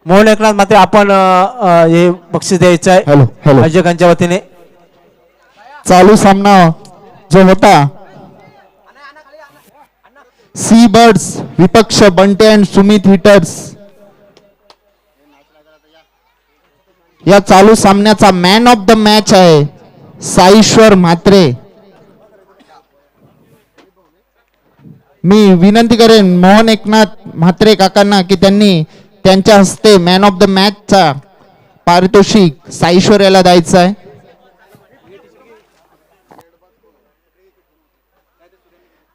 मोहन एकनाथ मात्र आपण हे बक्षीस द्यायचं आहे हॅलो आयोजकांच्या वतीने. चालू सामना जो होता सी बर्ड्स विपक्ष बंटे अँड सुमित हिटर्स, या चालू सामन्याचा मॅन ऑफ द मॅच आहे साईश्वर म्हात्रे. मी विनंती करेन मोहन एकनाथ म्हात्रे काकांना की त्यांनी त्यांच्या हस्ते मॅन ऑफ द मॅचचा पारितोषिक साईश्वर याला द्यायचं आहे.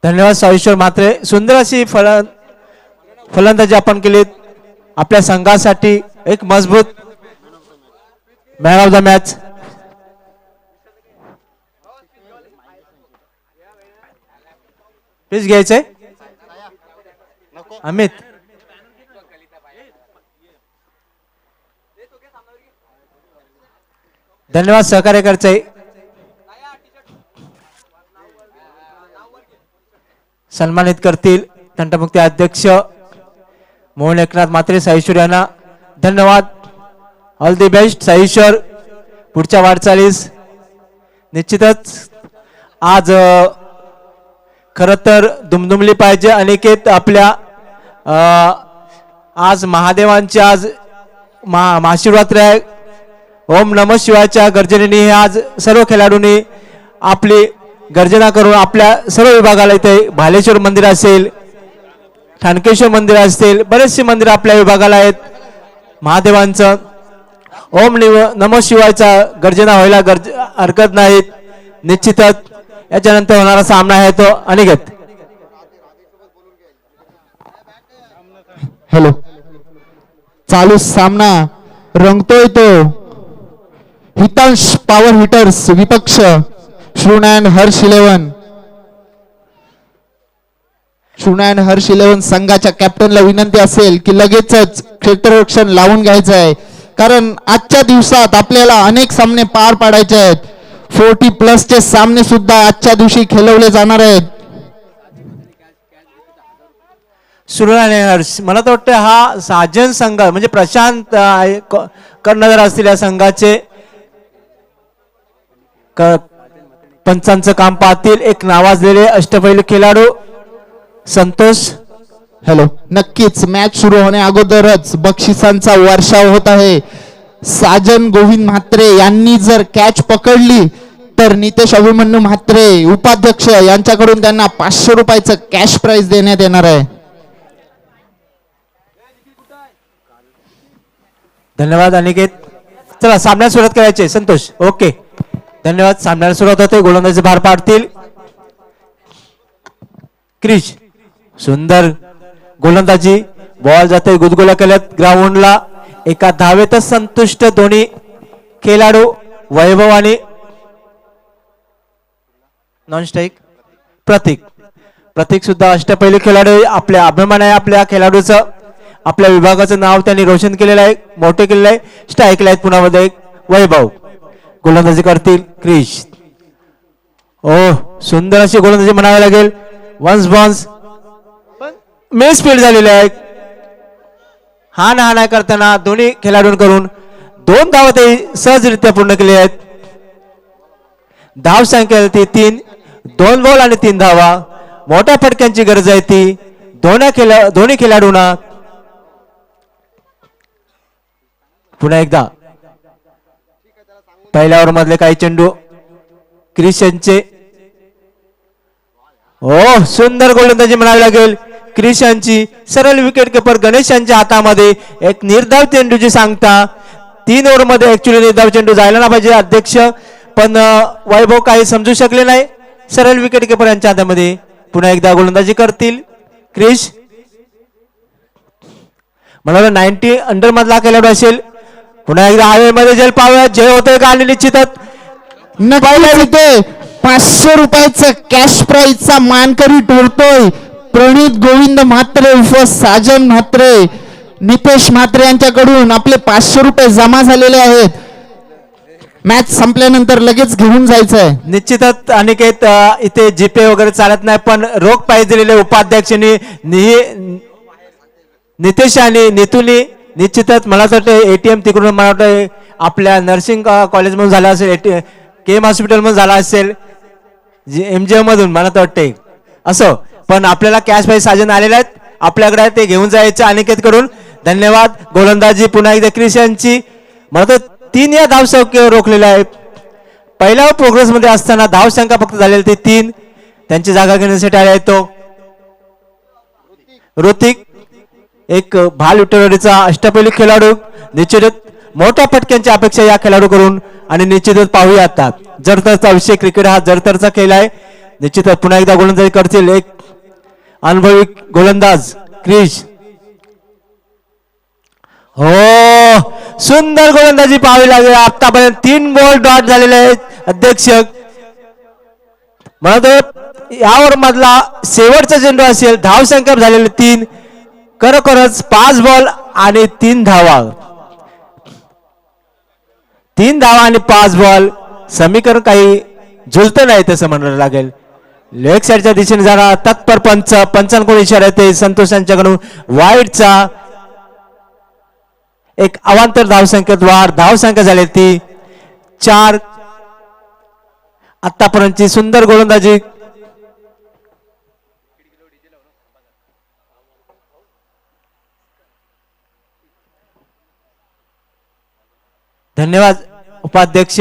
धन्यवाद साईश्वर म्हात्रे. सुंदर अशी फलंदाजी आपण केली आपल्या संघासाठी. एक मजबूत man of the match. Please घ्यायचंय अमित. धन्यवाद सहकार्य करते. सन्मानित करतील तंटमुक्ती अध्यक्ष मोहन एकनाथ म्हात्रे साईश्वर यांना. धन्यवाद. ऑल दी बेस्ट साईश्वर पुढच्या वाटचालीस. निश्चितच आज खरं तर दुमदुमली पाहिजे. अनिकेत आपल्या आज महादेवांचे आज महाशिवरात्री आहे. ओम नमः शिवायच्या गर्जनेने हे आज सर्व खेळाडूंनी आपली गर्जना करून आपल्या सर्व विभागाला इथे भालेश्वर मंदिर असेल, ठाणकेश्वर मंदिर असेल, बरेचसे मंदिर आपल्या विभागाला आहेत महादेवांचं. ओम नमः शिवायचा गर्जना व्हायला हरकत नाहीत. निश्चितच याच्यानंतर होणारा सामना आहे तो अनिकेत. हॅलो, चालू सामना रंगतोय तो हितांश पॉवर हिटर्स विपक्ष श्रुनायन हर्ष 11. श्रुनायन हर्ष 11 संघाच्या कॅप्टनला विनंती असेल की लगेचच क्षेत्ररक्षण लावून घ्यायचं आहे, कारण आजच्या दिवसात आपल्याला अनेक सामने पार पाडायचे आहेत. 40+ चे सामने सुद्धा आजच्या दिवशी खेळवले जाणार आहेत. हर्ष मला तर वाटतं हा साजन संघ म्हणजे प्रशांत कर्णधार असतील या संघाचे. पंचांचं काम पाहतील. एक नावाजलेले अष्टपैलू खेळाडू संतोष. हॅलो, नक्कीच मॅच सुरू होण्या अगोदरच बक्षिसांचा वर्षाव होत आहे. साजन गोविंद म्हात्रे यांनी जर कॅच पकडली तर नितेश अभिमन्यू म्हात्रे उपाध्यक्ष यांच्याकडून त्यांना 500 रुपयाचं कॅश प्राइज देण्यात येणार आहे. धन्यवाद अनिकेत. चला सामन्यात सुरुवात करायची संतोष. ओके धन्यवाद. सामन्याला सुरुवात होते. गोलंदाजी भार पाडतील क्रिश. सुंदर गोलंदाजी. बॉल जाते गुदगुल्या केल्यात ग्राउंडला. एका धावेतच संतुष्ट दोन्ही खेळाडू वैभव आणि नॉन स्ट्राईक प्रतीक सुद्धा अष्टपैलू खेळाडू. आपल्या अभिमान आहे आपल्या खेळाडूचं. आपल्या विभागाचं नाव त्यांनी रोशन केलेलं आहे, मोठे केलेलं आहे. स्ट्राईकला आहेत पुन्हा मध्ये वैभव. गोलंदाजी करतील क्रिश. ओ सुंदर अशी गोलंदाजी म्हणावी लागेल. वन्स बॉन्स मिस फील्ड झालेले आहे. हा नाही करताना दोन्ही खेळाडूंकडून 2 धावा ते सहजरित्या पूर्ण केले आहेत. धाव संख्या ती 3. 2 बॉल आणि 3 धावा. मोठ्या फटक्यांची गरज आहे ती दोन्ही खेळाडूंना. पुन्हा एकदा पहिल्या ओव्हर मधले काही चेंडू क्रिश यांचे. ओ सुंदर गोलंदाजी म्हणावी लागेल क्रिश यांची. सरळ विकेट किपर गणेश यांच्या हातामध्ये एक निर्धाव चेंडूची सांगता. 3 ओव्हर मध्ये ऍक्च्युअली निर्धाव चेंडू जायला ना पाहिजे अध्यक्ष, पण वैभव काही समजू शकले नाही. सरळ विकेट किपर यांच्या हातामध्ये. पुन्हा एकदा गोलंदाजी करतील क्रिश. मला 90 अंडर मधला खेळाडू असेल. पुन्हा एकदा हवेमध्ये जल पाहूया जय होतोय का. आणि निश्चितच इथे 500 रुपयाचं कॅश प्राइजचा मानकरी ठरतोय प्रणित गोविंद म्हात्रे उर्फ साजन म्हात्रे. नितेश म्हात्रे यांच्याकडून आपले 500 रुपये जमा झालेले आहेत. मॅच संपल्यानंतर लगेच घेऊन जायचं आहे. निश्चितच अनिकेत इथे जीपे वगैरे चालत नाही, पण रोख पाहिजे दिलेले उपाध्यक्षांनी नितेश आणि नितूनी निश्चितच मला तर वाटतं ATM तिकडून मला वाटतं आपल्या नर्सिंग कॉलेजमधून झाला असेल, KM हॉस्पिटलमधून झाला असेल, MGM मधून मला तर वाटते असं. पण आपल्याला कॅश प्राइज साजन आलेले आहेत आपल्याकडे, ते घेऊन जायचं अनिकेतकडून. धन्यवाद. गोलंदाजी पुन्हा एकदा क्रिश यांची. मला तर 3 या धावसंख्येवर रोखलेले आहे. पहिल्या प्रोग्रेस मध्ये असताना धावसंख्या फक्त झालेली ते 3. त्यांची जागा घेण्यासाठी आले आहेत तो ऋतिक, एक भाल विठ्ठलवाडीचा अष्टपैलू खेळाडू. निश्चितच मोठ्या फटक्यांची अपेक्षा या खेळाडूकडून आणि निश्चितच पाहूया आता. जरतरचा विषय, क्रिकेट हा जरतरचा खेळ आहे. निश्चितच पुन्हा एकदा गोलंदाजी करतील एक अनुभवी गोलंदाज क्रिश. हो, सुंदर गोलंदाजी पाहावी लागेल. आतापर्यंत 3 बॉल डॉट झालेले आहेत अध्यक्ष. म्हणतो यावर मधला शेवटचा चेंडू असेल. धावसंख्या झालेले 3, खरोखरच 5 बॉल आणि 3 धावा. 3 धावा आणि 5 बॉल, समीकरण काही झुलत नाही तसं म्हणायला लागेल. लेग साईडच्या दिशेने जाणार तत्पर पंचांकडून इशारा येते संतोष यांच्याकडून. वाईटचा एक अवांतर धावसंख्येत वाढ. धावसंख्या झाली ती 4. आतापर्यंतची सुंदर गोलंदाजी. धन्यवाद उपाध्यक्ष,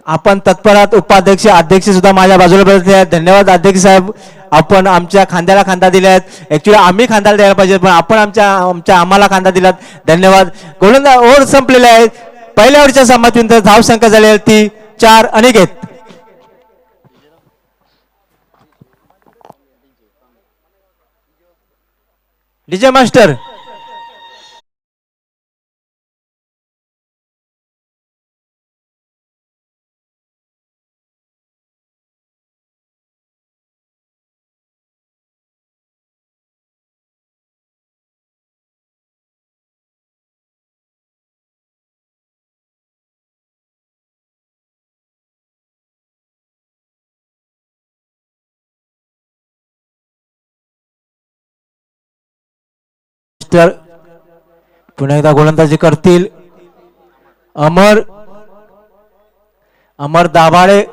आपण तत्परात. उपाध्यक्ष, अध्यक्ष सुद्धा माझ्या बाजूला बसले आहेत. धन्यवाद अध्यक्ष साहेब, आपण आमच्या खांद्याला खांदा दिलात. ऍक्च्युली आम्ही खांद्याला द्यायला पाहिजे, पण आपण आम्हाला खांदा दिलात. धन्यवाद. गोलंदाज ओव्हर संपलेले आहेत. पहिल्या ओव्हरच्या समाप्तीनंतर धावसंख्या झाली ती 4. Aniket, DJ master. पुन्हा एकदा गोलंदाजी करतील अमर दाभाडे.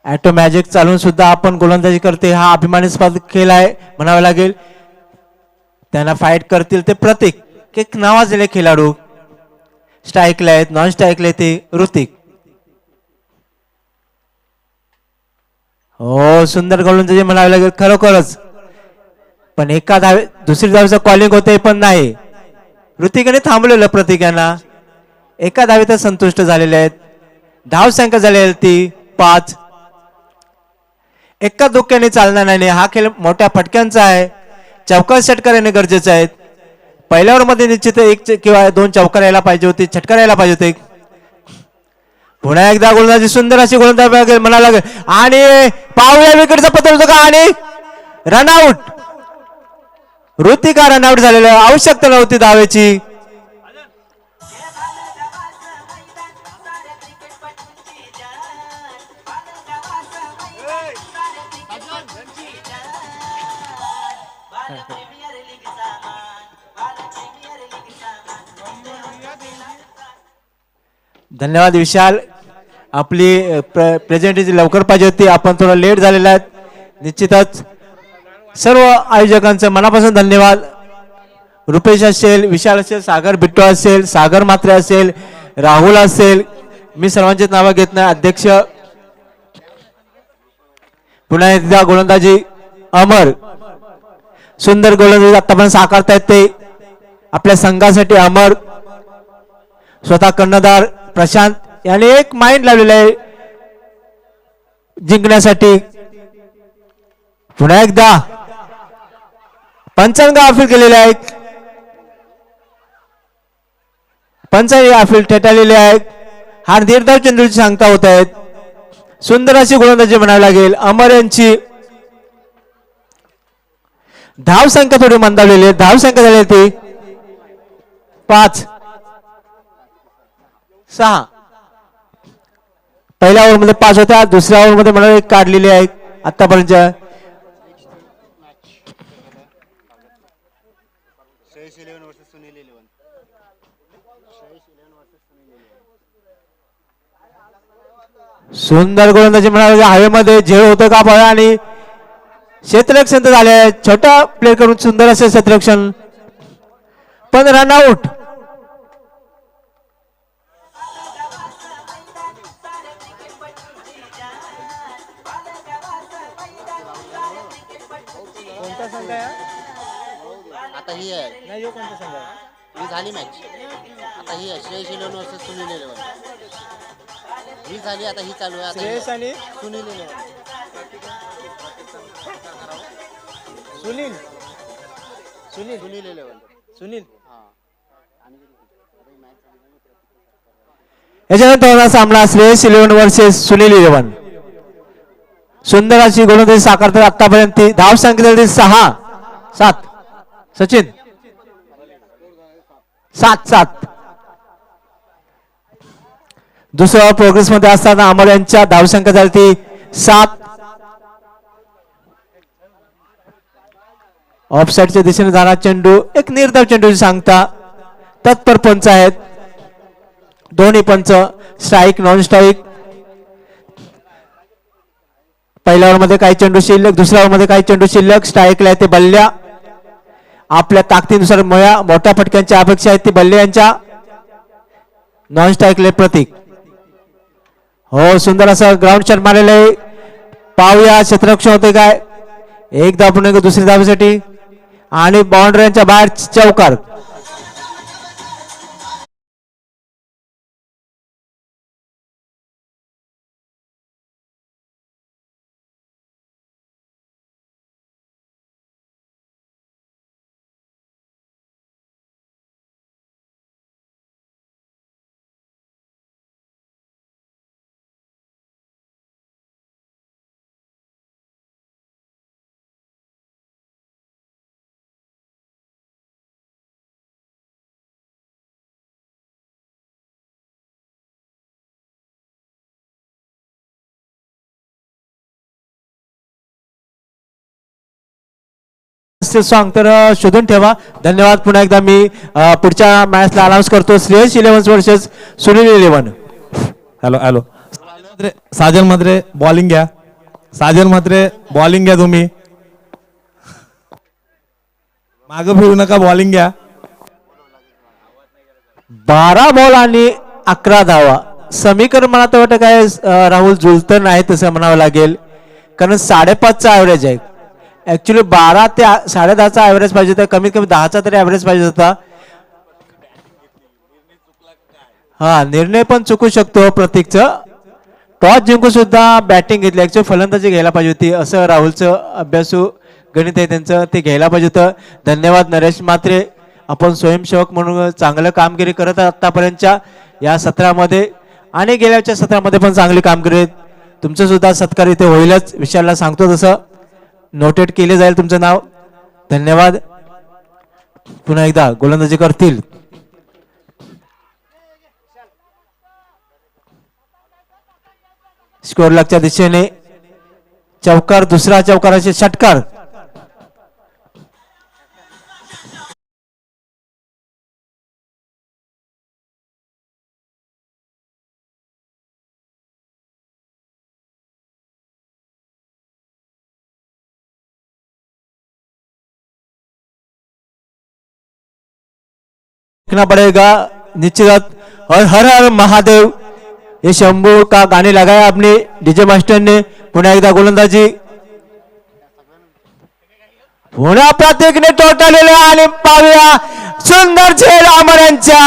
ॲटो मॅजिक चालून सुद्धा आपण गोलंदाजी करते. हा अभिमानास्पद खेळ आहे म्हणावे लागेल. त्यांना फाईट करतील ते प्रतीक, एक नावाजलेले खेळाडू. स्ट्राईकला आहेत, नॉन स्ट्राईकला ते ऋतिक. हो, सुंदर गोलंदाजी म्हणावे लागेल खरोखरच. पण एका दुसरी धावेचं कॉलिंग होते पण नाही. ऋतिकाने थांबलेलं प्रतीकांना. एका धावेत संतुष्ट झालेले आहेत. धावसंख्या झालेली ती 5. एका धोक्याने चालणार नाही. हा खेळ मोठ्या फटक्यांचा आहे. चौकार षटकार येणे गरजेचं आहे. पहिल्या ओव्हर मध्ये निश्चित 1 किंवा 2 चौकार यायला पाहिजे होते, षटकार यायला पाहिजे होते. पुन्हा एकदा गोलंदाजी, सुंदर अशी गोलंदाजी म्हणायला लागेल. आणि पाहूया विकेटचा पत्र होतं का, आणि रनआउट. ऋतिका रनआउट झालेलं, आवश्यकता नव्हती धावेची. धन्यवाद विशाल, आपली प्रेझेंटेशन लवकर पाहिजे होती, आपण थोडं लेट झालेला आहे. निश्चितच सर्व आयोजकांचं मनापासून धन्यवाद. रुपेश असेल, विशाल असेल, सागर बिट्टो असेल, सागर म्हात्रे असेल, राहुल असेल, मी सर्वांचे नावं घेत नाही. अध्यक्ष, पुन्हा एकदा गोलंदाजी अमर, सुंदर गोलंदाजी आतापर्यंत साकारतायत ते आपल्या संघासाठी. अमर, स्वतः कर्णधार प्रशांत याने एक माइंड लावलेला आहे जिंकण्यासाठी. पुन्हा एकदा पंचांग अपील केलेले आहेत. पंचांनी अपील ठेठाळलेले आहेत. हा निर्धाव चंद्रूची सांगता होत आहेत. सुंदर अशी गोलंदाजी म्हणावी लागेल अमर यांची. धाव संख्या थोडी मंदावलेली आहे. धाव संख्या झाली ती 5, 6. पहिल्या ओव्हर मध्ये 5 होत्या, दुसऱ्या ओव्हर मध्ये मला 1 काढलेली आहे आतापर्यंत. सुंदर गोलंदाजी म्हणाले, हवेमध्ये झेल होतं का बघा आणि क्षेत्ररक्षण तर झाले. छोटा प्ले करून सुंदर असे क्षेत्ररक्षण, पण रन आउट. आता ही आहे ही झाली मॅच. आता ही आहे श्रेयस 11 वर्सेस सुनील 11. ही झाली, आता ही चालू आहे. आता श्रेयस आणि सुनील 11. सुनील सुनील सुनील 11. सुनील हां. याच्यानंतर होणार सामना श्रेयस 11 वर्सेस सुनील 11. सुंदर अशी गोलंदाजी साकारतात आतापर्यंत. धाव संख्या 6-7. सचिन 7-7. दुसऱ्या प्रोग्रेस मध्ये असताना अमर यांच्या धावसंख्या झाली ती 7. ऑफसाईडच्या दिशेने जाणार चेंडू, एक निर्धाव चेंडूची सांगता. तत्पर पंच आहेत दोन्ही पंच, स्ट्राईक नॉन स्ट्राईक. पहिल्या ओव्हर मध्ये काही चेंडू शिल्लक, दुसऱ्या ओव्हर मध्ये काही चेंडू शिल्लक. स्ट्राईकला ते बल्ल्या. आपल्या ताकदीनुसार मोठ्या फटक्यांची अपेक्षा आहे ती बल्ले यांच्या. नॉन स्ट्राईकले प्रतीक. हो, सुंदर असं ग्राउंड शॉट मारलेलं आहे. पाहूया क्षेत्ररक्षण होते काय. एक धाव पुन्हा दुसरी धावेसाठी आणि बाउंड्रीच्या बाहेर चौकार. सॉन्ग तर शोधून ठेवा. धन्यवाद. पुन्हा एकदा मी पुढच्या मॅचला अनाऊन्स करतो. Shreyas 11 versus Sunil 11. Hello hello. Sajan Mhatre bowling घ्या. साजन म्हात्रे बॉलिंग घ्या. तुम्ही मागं फिरू नका, बॉलिंग घ्या. 12 बॉल आणि 11 धावा. समीकरण मला तर वाटतं काय राहुल जुळतं नाही तसं म्हणावं लागेल, कारण 5.5चा ॲव्हरेज आहे. ऍक्च्युली 12 ते 10.5चा ॲव्हरेज पाहिजे होता, कमीत कमी 10चा तरी ॲव्हरेज पाहिजे होता. हा, निर्णय पण चुकू शकतो प्रतीकचं. टॉस जिंकून सुद्धा बॅटिंग घेतली. ऍक्च्युअली फलंदाजी घ्यायला पाहिजे होती असं राहुलचं अभ्यासू गणित आहे त्यांचं, ते घ्यायला पाहिजे होतं. धन्यवाद नरेश म्हात्रे. आपण स्वयंसेवक म्हणून चांगलं कामगिरी करत आतापर्यंतच्या या सत्रामध्ये आणि गेल्याच्या सत्रामध्ये पण चांगली कामगिरी. तुमचं सुद्धा सत्कार इथे होईलच, विशालला सांगतो तसं नोटेड केले जाईल तुमचं नाव. धन्यवाद. पुन्हा एकदा गोलंदाजी करतील. स्कोर लकच्या दिशेने चौकार, दुसरा चौकाराचे षटकार. पड़ेगा निश्चित. और हर हर महादेव ये शंभू का गाने लगाया अपने डीजे मास्टर ने. पुन्हा एकदा गोलंदाजी. पुन्हा प्रत्येकने टोटलेले आणि पाहूया सुंदर झेल अमरांच्या.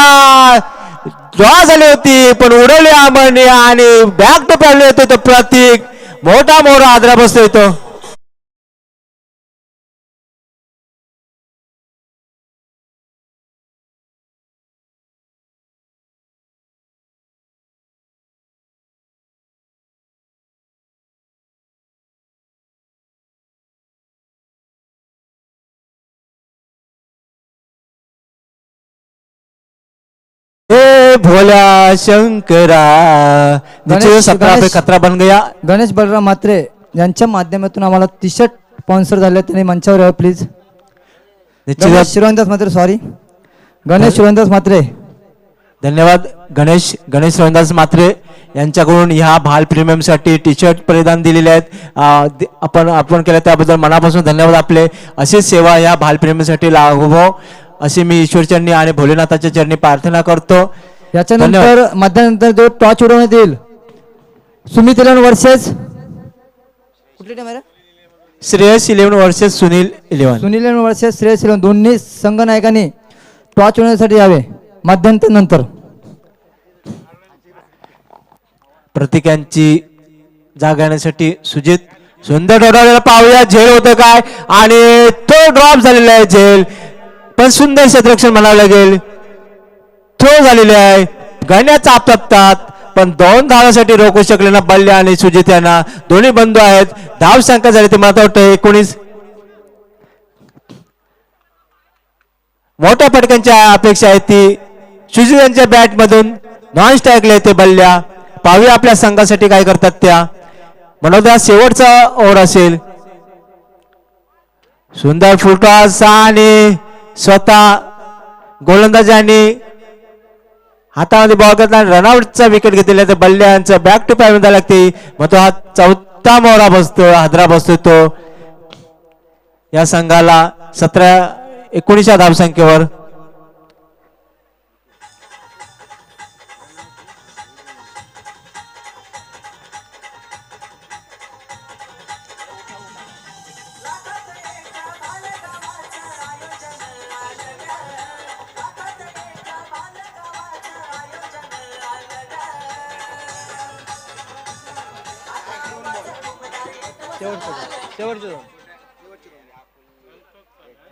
ड्रॉ झाली होती पण उडवली अमरने आणि बॅक टू पडले होते तो प्रतीक. मोठा मोठा आदरा बसतो येतो. हे भोल्या शंकरा. नीचे 17 पे खतरा बन गया. गणेश बलराम म्हात्रे यांच्या माध्यमातून आम्हाला टी शर्ट स्पॉन्सर झाले, त्यांनी मंचावर यावं प्लीज. निश्चित शिरोंदास म्हात्रे, सॉरी. गणेश रविंद्रनाथ म्हात्रे. धन्यवाद गणेश रविंदास म्हात्रे यांच्याकडून ह्या भाल प्रीमियमसाठी टी शर्ट परिधान दिलेले आहेत. आपण केलं त्याबद्दल मनापासून धन्यवाद. आपले अशीच सेवा या भाल प्रेमीसाठी लाभो अशी मी ईश्वरचरणी आणि भोलेनाथाच्या चरणी प्रार्थना करतो. याच्यानंतर मध्यानंतर जो टॉर्च उडवण्यात येईल सुमित 11 वर्सेस कुठली टीम आहे रे? श्रेयस 11 वर्सेस सुनील 11. सुनील 11 वर्सेस श्रेयस 11 दोन्ही संघनायकांनी टॉर्च उडवण्यासाठी यावे मध्यानंतर नंतर. प्रतीकांची जागा घेण्यासाठी सुजित सुंदर डोडावलेला पाहूया. झेल होतं काय आणि तो ड्रॉप झालेला आहे. झेल पण सुंदर क्षेत्ररक्षण म्हणावं लागेल. थ्रो झालेले आहे. गण्याचा आपतात पण 2 धावासाठी रोखू शकले ना बल्ल्या आणि सुजित यांना. दोन्ही बंधू आहेत. धाव संख्या झाली ते मला वाटतं 19. मोठ्या फटक्यांच्या अपेक्षा आहे ती सुजित यांच्या बॅट मधून नॉन स्ट्राईकला येते बल्ल्या. पाहूया आपल्या संघासाठी काय करतात त्या. म्हणून शेवटचा ओव्हर असेल. सुंदर फुलटॉस आणि स्वतः गोलंदाजांनी हातामध्ये बॉल घेतला रनआउटचा विकेट घेतलेला तर बल्ल्यांचा बॅक टू पॅड मध्ये लागते. मग तो हा 4था मोहरा बसतो हादरा बसतो तो या संघाला 19 धावसंख्येवर.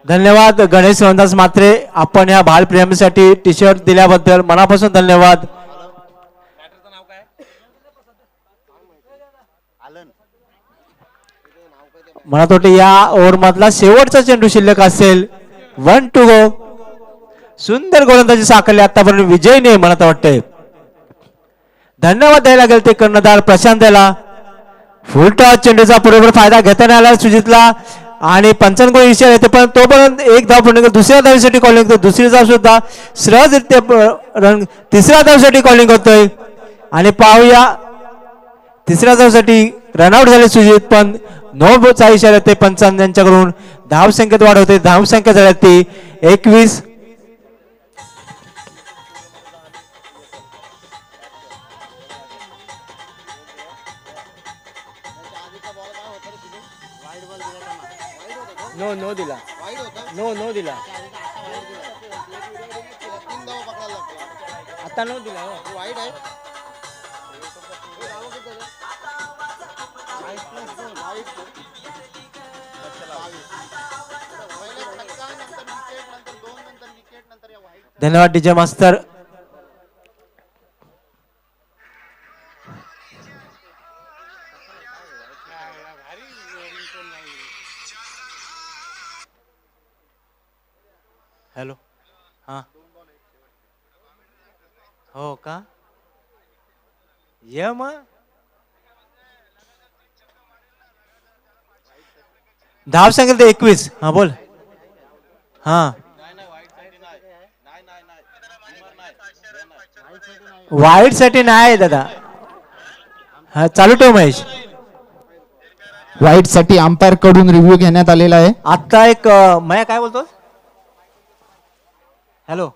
धन्यवाद गणेश रविंद्रनाथ म्हात्रे. आपण या भाल प्रेमीसाठी टी शर्ट दिल्याबद्दल मनापासून धन्यवाद. म्हणत होते या ओव्हर मधला शेवटचा चेंडू शिल्लक असेल. 1 to go. सुंदर गोलंदाजी साकारली आतापर्यंत विजयने म्हणत वाटते. धन्यवाद द्यायला लागेल ते कर्णधार प्रशांत याला. फुलटॉस चेंडूचा पुरेपूर फायदा घेता नाही आला सुजितला आणि 55 इशारा येते पण तोपर्यंत एक धाव पूर्ण दुसऱ्या धावेसाठी कॉलिंग होतो. दुसरी धाव सुद्धा सहजरित्या तिसऱ्या धावेसाठी कॉलिंग होतोय आणि पाहूया तिसऱ्या धावेसाठी रनआउट झाले सुजित पण नो चा इशारा येते पंचांत यांच्याकडून. धाव संख्येत वाढ होते. धाव संख्या झाली ती 21. नो दिला. नो दिला आता नो दिला. वाईट आहे. धन्यवाद डीजे मास्तर. हॅलो हा हो का ये मग धाव सांगेल ते 21. हा बोल. हा वाईट साठी नाही दादा. हा चालू ठेव महेश. वाईट साठी अंपायर कडून रिव्ह्यू घेण्यात आलेला आहे. आता एक मया काय बोलतो. हॅलो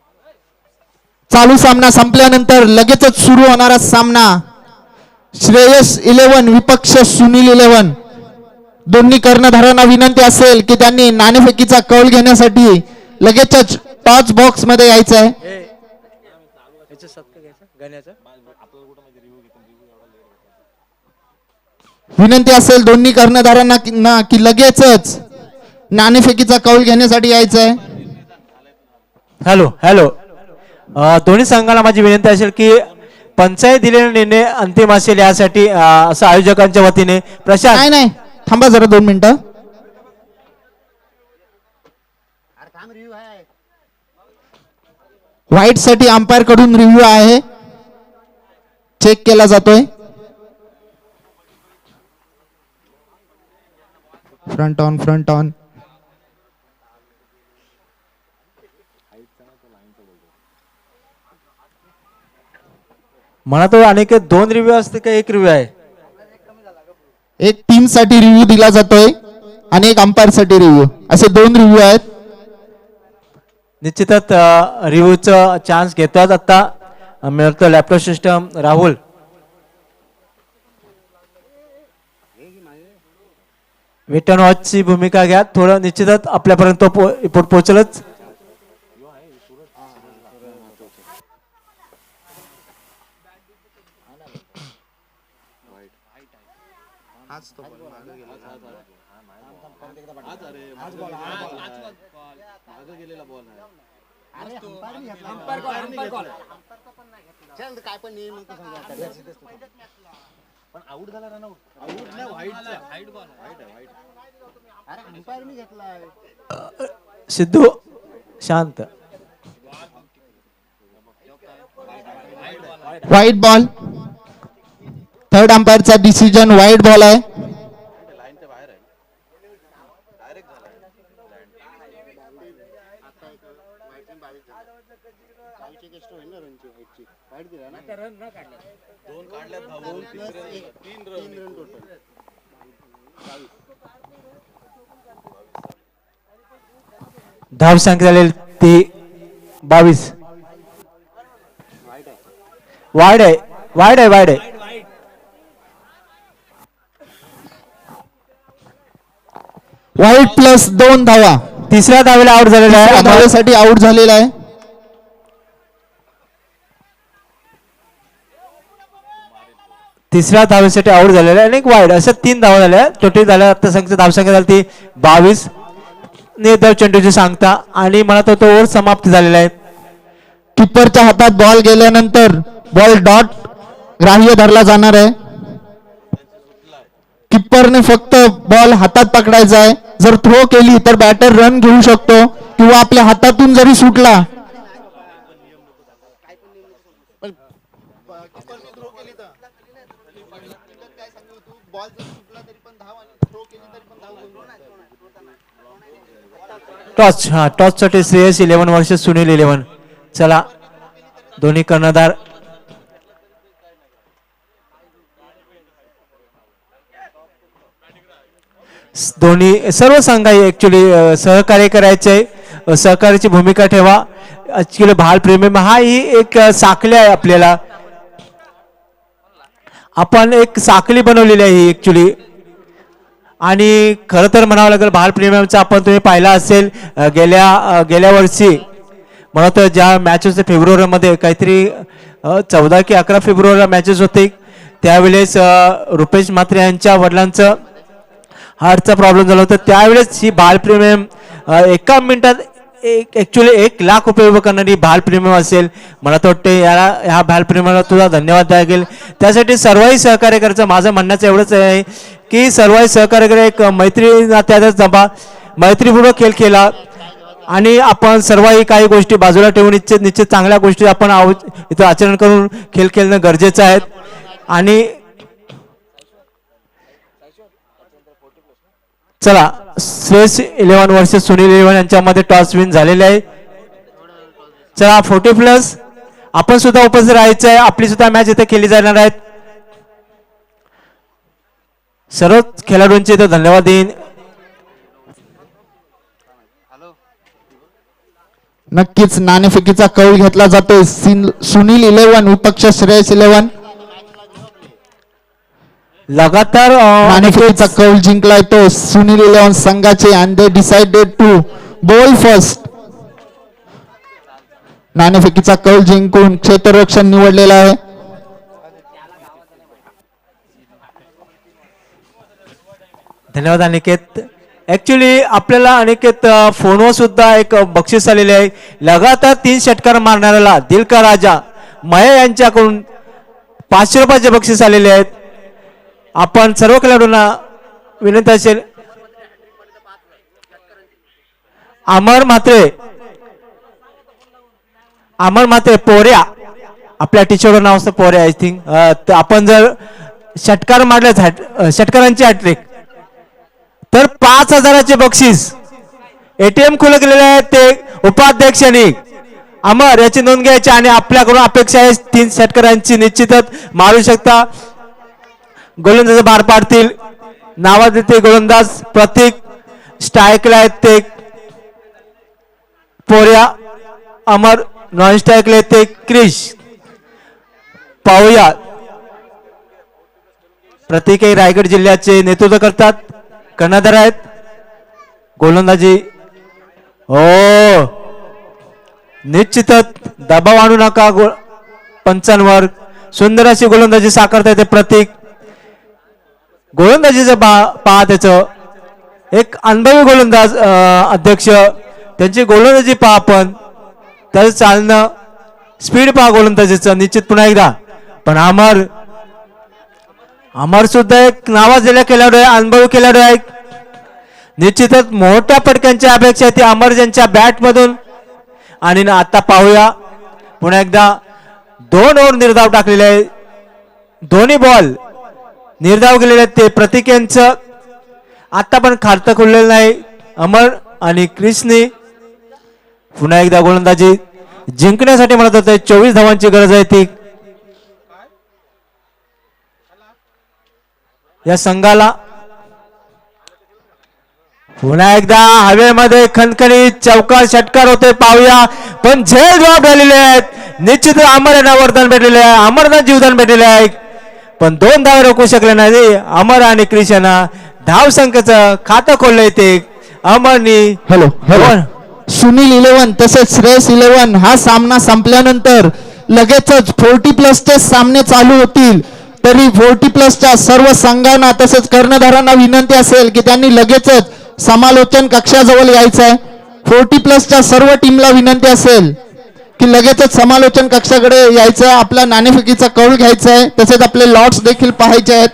चालू सामना संपल्यानंतर लगेचच सुरू होणारा सामना श्रेयस 11 विपक्ष सुनील 11. दोन्ही कर्णधारांना विनंती असेल की त्यांनी नाणेफेकीचा कौल घेण्यासाठी लगेचच टॉच बॉक्स मध्ये यायचं आहे. विनंती असेल दोन्ही कर्णधारांना की लगेचच नाणेफेकीचा कौल घेण्यासाठी यायचं आहे. हॅलो हॅलो दोन्ही संघाला माझी विनंती असेल की पंचायत दिलेला निर्णय अंतिम असेल यासाठी असं आयोजकांच्या वतीने. प्रशांत नाही थांबा जरा 2 मिनिटं. व्हाईट साठी अंपायर कडून रिव्ह्यू आहे. चेक केला जातोय. फ्रंट ऑन मला तर अनेक 2 रिव्ह्यू असते का 1 रिव्ह्यू आहे? एक टीम साठी रिव्ह्यू दिला जातोय आणि एक अंपायर साठी रिव्ह्यू, असे 2 रिव्ह्यू आहेत. निश्चितच रिव्ह्यूचा चान्स घेतात आता मिळतो laptop system Rahul. Wait and वॉचची भूमिका घ्या. थोडं निश्चितच आपल्यापर्यंत रिपोर्ट पोहोचलच. चल काय पण नियम होतं समजा. पण आउट झाला रन आउट. आउट नाही व्हाईट बॉल. अरे अंपायरने घेतलाय. सिद्धू शांत. White ball. थर्ड अंपायरचा डिसिजन व्हाईट बॉल आहे. धाव संख्या झालेली ती 22. वाईड आहे. व्हाईट प्लस 2 धावा. तिसऱ्या धावेला आउट झालेला आहे. धावेसाठी आउट झालेला आहे. तिसऱ्या धावेसाठी आउट झालेला आहे आणि एक वाईड, अशा 3 धावा झाल्या. टोटल झाल्या आता धावसंख्या झाली ती 22. निर्धाव चेंडूची सांगता आणि मला तो ओव्हर समाप्त झालेला आहे. किपरच्या हातात बॉल गेल्यानंतर बॉल डॉट ग्राह्य धरला जाणार आहे. किपरने फक्त बॉल हातात पकडायचा आहे. जर थ्रो केली तर बॅटर रन घेऊ शकतो किंवा आपल्या हातातून जरी सुटला टॉससाठी श्रेयस 11 वर्ष सुनील 11. चला दोन्ही कर्णधार दोन्ही सर्व संघाई ऍक्च्युली सहकार्य करायचे. सहकार्याची भूमिका ठेवा. ऍक्च्युली भाल प्रेमी हा ही एक साखळी आहे. आपल्याला आपण एक साखळी बनवलेली आहे ही ऍक्च्युली. आणि खरं तर म्हणावं लागेल भाल प्रीमियमचा आपण तुम्ही पाहिला असेल गेल्या वर्षी मला तर ज्या मॅचेस फेब्रुवारीमध्ये काहीतरी 14 की 11 फेब्रुवारीला मॅचेस होते. त्यावेळेस रुपेश म्हात्रे यांच्या वडिलांचं हार्टचा प्रॉब्लेम झाला होता. त्यावेळेस ही भाल प्रीमियम एका मिनिटात ऍक्च्युली 1 लाख रुपये उभं करणारी भाल प्रीमियम असेल. मला तर वाटते ह्या भाल प्रीमियमला तुझा धन्यवाद द्यावा लागेल. त्यासाठी सर्वही सहकार्य करायचं. माझं म्हणण्याचं एवढंच आहे की सर्वही सहकार्य करा. एक मैत्री नात्याचा जमा मैत्रीपूर्वक खेळ केला आणि आपण सर्वही काही गोष्टी बाजूला ठेवून निश्चित चांगल्या गोष्टी आपण इथं आचरण करून खेळ खेळणं गरजेचं आहे. आणि चला श्रेयस 11 वर्ष सुनील 11 यांच्यामध्ये टॉस विन झालेले आहे. चला 40+ आपण सुद्धा उपस्थित राहायचं आहे. आपली सुद्धा मॅच इथे खेळली जाणार आहेत. सर्व खेळाडूंचे इथे धन्यवाद देईन. नक्कीच नाणेफेकीचा कौल घेतला जातोय. सुनील 11 विपक्ष श्रेयस 11. लगातार नाणेफेकीचा कौल जिंकलाय तो सुनील 11 संघाचे आणि they decided to bowl first. नाणेफेकीचा कौल जिंकून क्षेत्ररक्षण निवडलेला आहे. धन्यवाद अनिकेत. ऍक्च्युली आपल्याला अनिकेत फोनवर सुद्धा एक बक्षीस आलेले आहे. लगातार 3 षटकार मारणाऱ्याला दिलका राजा महे यांच्याकडून 500 रुपयाचे बक्षीस आलेले आहेत. आपण सर्व खेळाडूंना विनंती असेल. अमर म्हात्रे पोऱ्या आपल्या टीचरचं नाव असतं पोऱ्या आय थिंक. आपण जर षटकार मारले षटकारांची हॅट्रिक तर 5000चे बक्षीस. एटीएम खुलं केलेले आहे ते उपाध्यक्षांनी अमर याची नोंद घ्यायची आणि आपल्याकडून अपेक्षा आहे 3 षटकारांची निश्चितच मारू शकता. गोलंदाज बार पाडतील. नावात येते गोलंदाज प्रतीक. स्ट्राईकला आहेत ते पोर्या. अमर नॉन स्ट्राईकला येते क्रिश. पाहूया प्रतीक हे रायगड जिल्ह्याचे नेतृत्व करतात. कर्णधार आहेत. गोलंदाजी हो निश्चितच दबाव आणू नका पंचांवर. सुंदर अशी गोलंदाजी साकारता येते प्रतीक. गोलंदाजीचं पहा त्याचं एक अनुभवी गोलंदाज अध्यक्ष त्यांची गोलंदाजी पहा आपण. त्याचं चालणं स्पीड पहा गोलंदाजीचं निश्चित पुन्हा एकदा. पण अमर सुद्धा एक नावाजलेला खेळाडू आहे. अनुभवी खेळाडू आहे. निश्चितच मोठ्या पटक्यांची अपेक्षा आहे ती अमर यांच्या बॅट मधून. आणि आता पाहूया पुन्हा एकदा 2 ओव्हर निर्धाव टाकलेले आहे. दोन्ही बॉल निर्धाव केलेले आहेत ते प्रतीक यांचं आता पण खातं खुललेलं नाही. अमर आणि क्रिसने पुन्हा एकदा गोलंदाजी जिंकण्यासाठी म्हणत होते. 24 धावांची गरज आहे ती या संघाला. पुन्हा एकदा हवेमध्ये खणखणीत चौकार षटकार होते पाहूया. पण झेल जबाब झालेले आहेत. निश्चित अमर यांना वरदान भेटलेले आहे. अमरना जीवदान भेटलेले आहे. पण 2 धावा रोखू शकले नाही. अमर आणि क्रिश यांना धाव संख्येचं खातं खोललंय ते अमरनी. हॅलो सुनील 11 तसेच श्रेयस 11 हा सामना संपल्यानंतर लगेचच 40+ सामने चालू होतील. तरी 40+च्या सर्व संघांना तसेच कर्णधारांना विनंती असेल की त्यांनी लगेचच समालोचन कक्षाजवळ यायचं आहे. 40+च्या सर्व टीमला विनंती असेल की लगेचच समालोचन कक्षाकडे यायचं. आपला नाणेफेकीचा कौल घ्यायचा आहे. तसेच आपले लॉट्स देखील पाहायचे आहेत.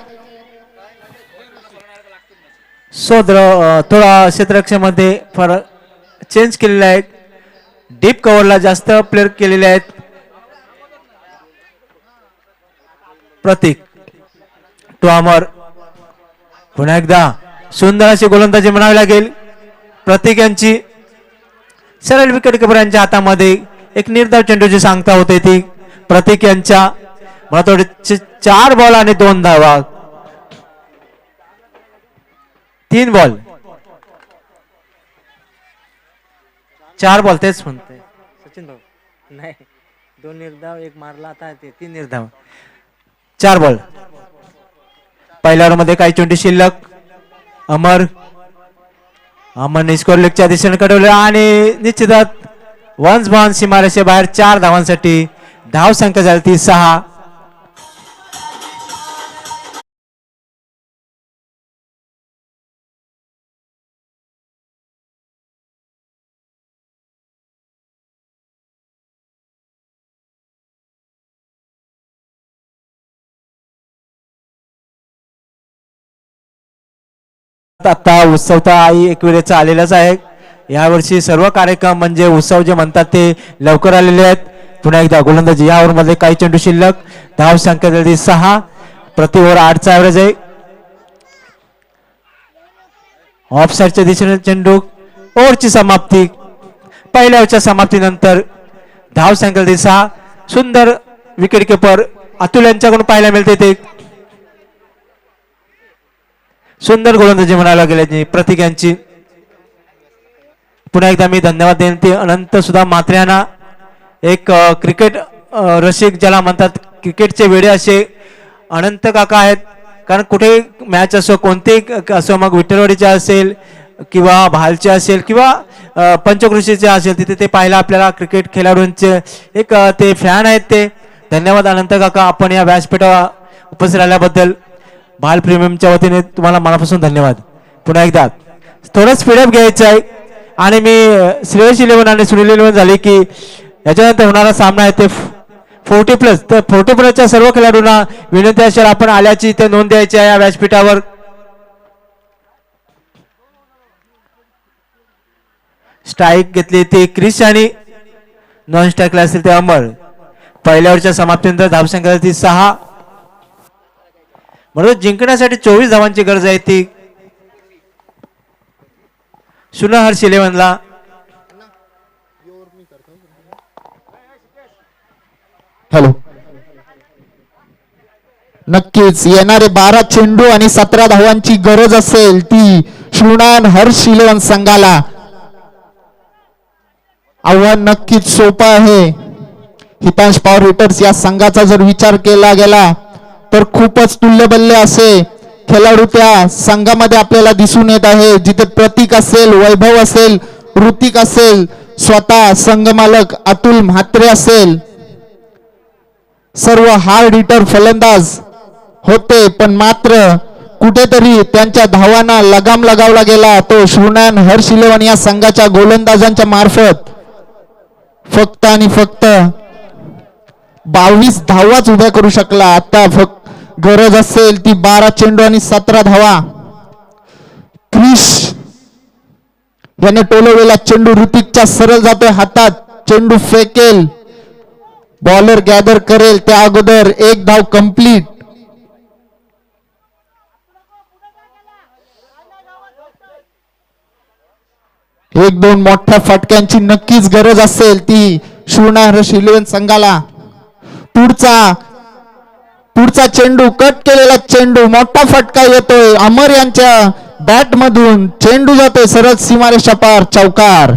थोडा क्षेत्ररक्षणामध्ये फरक चेंज केलेला आहे. डीप कव्हरला जास्त प्लेअर केलेले आहेत. प्रतीक टू अमर. पुन्हा एकदा सुंदर अशी गोलंदाजी म्हणावी लागेल प्रतीक यांची. सरळ विकेट किपर यांच्या हातामध्ये एक निर्धाव चेंडूची सांगता होते ती प्रतीक यांच्या. मला थोडे 4 बॉल आणि 2 धावा. 3 बॉल 4 बॉल तेच म्हणते सचिन भाऊ. नाही 2 निर्धाव 1 मारला आता ते 3 निर्धाव 4 बॉल. पहिल्या ओव्हर मध्ये काही चेंडू शिल्लक. अमरने स्कोर लेगच्या दिशेने कडवले आणि निश्चितच वन्स बॉन सीमारेषे बाहेर 4 धावांसाठी धाव संख्या झाली ती 6. आता उत्सव तर आई एक वेळेचा आलेलाच आहे. यावर्षी सर्व कार्यक्रम म्हणजे उत्सव जे म्हणतात ते लवकर आलेले आहेत. पुन्हा एकदा गोलंदाजी या ओव्हर मध्ये काही चेंडू शिल्लक. धाव संख्या झाली 6. प्रति ओव्हर 8चा ॲव्हरेज आहे. ऑफ साईडच्या दिशेने चेंडू. ओव्हरची समाप्ती. पहिल्या ओव्हरच्या समाप्तीनंतर धाव संख्या झाली 6. सुंदर विकेट किपर अतुल यांच्याकडून पाहायला मिळते ते. सुंदर गोलंदाजी म्हणायला गेल्याची प्रतीक यांची. पुन्हा एकदा मी धन्यवाद देईन ते अनंत सुद्धा म्हात्रे यांना. एक क्रिकेट रसिक ज्याला म्हणतात क्रिकेटचे वेडे असे अनंत काका आहेत. कारण कुठे मॅच असो कोणतेही असो मग विठ्ठलवाडीचे असेल किंवा भालचे असेल किंवा पंचकृषीचे असेल तिथे ते पाहायला आपल्याला क्रिकेट खेळाडूंचे एक ते फॅन आहेत ते. धन्यवाद अनंत काका आपण या व्यासपीठावर उपस्थित राहिल्याबद्दल. भाल प्रीमियमच्या वतीने तुम्हाला मनापासून धन्यवाद. पुन्हा एकदा थोडं स्पीडअप घ्यायचं आहे आणि मी श्रेयस 11 आणि सुनील 11 झाली की याच्यानंतर होणारा सामना आहे ते 40+. तर 40+च्या सर्व खेळाडूंना विनंती असेल आपण आल्याची इथे नोंद द्यायची आहे या व्यासपीठावर. स्ट्राईक घेतली ती क्रिश आणि नॉन स्ट्राईकला असेल ते अमर. पहिल्या ओव्हरच्या समाप्तीनंतर धावसंख्या ती 6. म्हणून जिंकण्यासाठी 24 धावांची गरज आहे ती सुनहर्ष 11ला. हॅलो. नक्कीच येणारे 12 चेंडू आणि 17 धावांची गरज असेल ती शृणान हर्ष इलेव्हन संघाला. आव्हान नक्कीच सोपं आहे. हितांश पॉवर हिटर्स या संघाचा जर विचार केला गेला तर खूपच तुल्यबल्ले असे खेळाडू त्या संघामध्ये आपल्याला दिसून येत आहे. जिथे प्रतीक असेल, वैभव असेल, ऋतिक असेल, स्वतः संघमालक अतुल म्हात्रे असेल, सर्व हार्ड हिटर फलंदाज होते. पण मात्र कुठेतरी त्यांच्या धावांना लगाम लगावला गेला तो शृणान हर्ष इलेव्हन या संघाच्या गोलंदाजांच्या मार्फत. फक्त आणि फक्त 22 धावाच उभ्या करू शकला. आता फक्त गरज असेल ती 12 चेंडू आणि 17 धावा. क्रिश याने टोलवलेला चेंडू ऋतिकच्या सरळ जातोय हातात. चेंडू फेकेल, बॉलर गॅदर करेल त्या अगोदर एक धाव कंप्लीट. एक दोन मोठ्या फटक्यांची नक्कीच गरज असेल ती शृणान हर्ष इलेव्हन संघाला. पुढचा चेंडू, कट केलेला चेंडू, मोठा फटका येतोय अमर यांच्या बॅट मधून. चेंडू जातोय सरळ सीमारेषा पार, चौकार.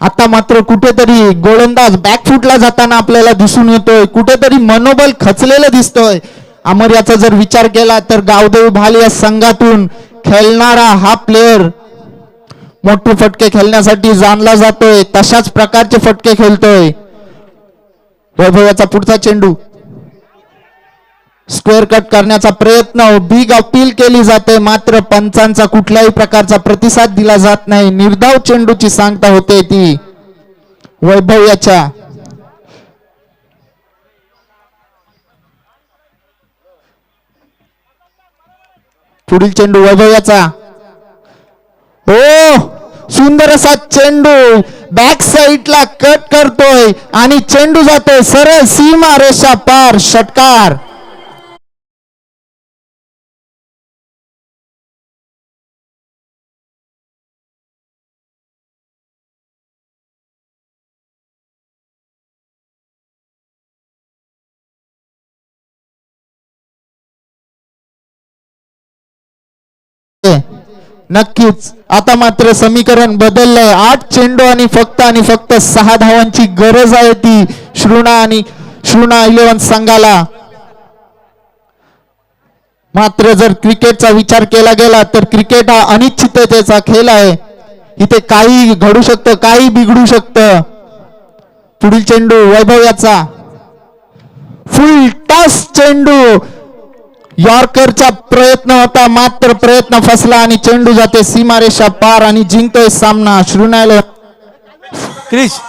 आता मात्र कुठेतरी गोलंदाज बॅकफुटला जाताना आपल्याला दिसून येतोय. कुठेतरी मनोबल खचलेलं दिसतोय. अमर याचा जर विचार केला तर गावदेवी भाल या संघातून खेळणारा हा प्लेयर मोठे फटके खेळण्यासाठी जाणला जातोय. तशाच प्रकारचे फटके खेळतोय. वैभव याचा पुढचा चेंडू, स्क्वेअर कट करण्याचा प्रयत्न, बिग अपील केली जाते. मात्र पंचांचा कुठल्याही प्रकारचा प्रतिसाद दिला जात नाही. निर्धाव चेंडूची सांगता होते ती वैभव याच्या. पुढील चेंडू वैभव याचा. हो, सुंदर असा चेंडू बॅक साईडला कट करतोय आणि चेंडू जातोय सरळ सीमा रेषा पार, षटकार. नक्कीच आता मात्र समीकरण बदललंय. 8 चेंडू आणि फक्त 6 धावांची गरज आहे ती शृणा इलेव्हन संघाला. मात्र जर क्रिकेटचा विचार केला गेला तर क्रिकेट हा अनिश्चिततेचा खेळ आहे. इथे काही घडू शकतं, काही बिघडू शकतं. पुढील चेंडू वैभव याचा. फुल टॉस चेंडू, यॉर्करचा प्रयत्न होता मात्र प्रयत्न फसला आणि चेंडू जाते सीमारेषा पार आणि जिंकतोय सामना शृणाला. क्रिश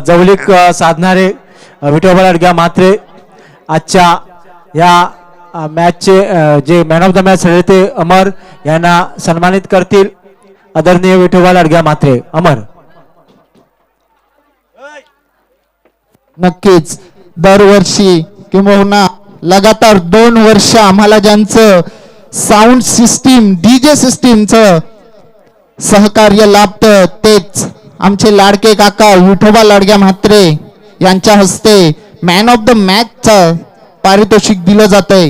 जवळीक साधणारे विठोबा लाडक्या म्हात्रे आजच्या या मॅचचे जे मॅन ऑफ द मॅच ठरले ते अमर यांना सन्मानित करतील. आदरणीय विठोबा लाडक्या म्हात्रे अमर. नक्कीच दरवर्षी किंबहुना लगातार 2 वर्ष आम्हाला ज्यांचं साऊंड सिस्टीम डीजे सिस्टीमचं सहकार्य लाभतं तेच आमचे लाडके काका विठोबा लाडक्या म्हात्रे यांच्या हस्ते मॅन ऑफ द मॅचचं पारितोषिक दिलं जातंय.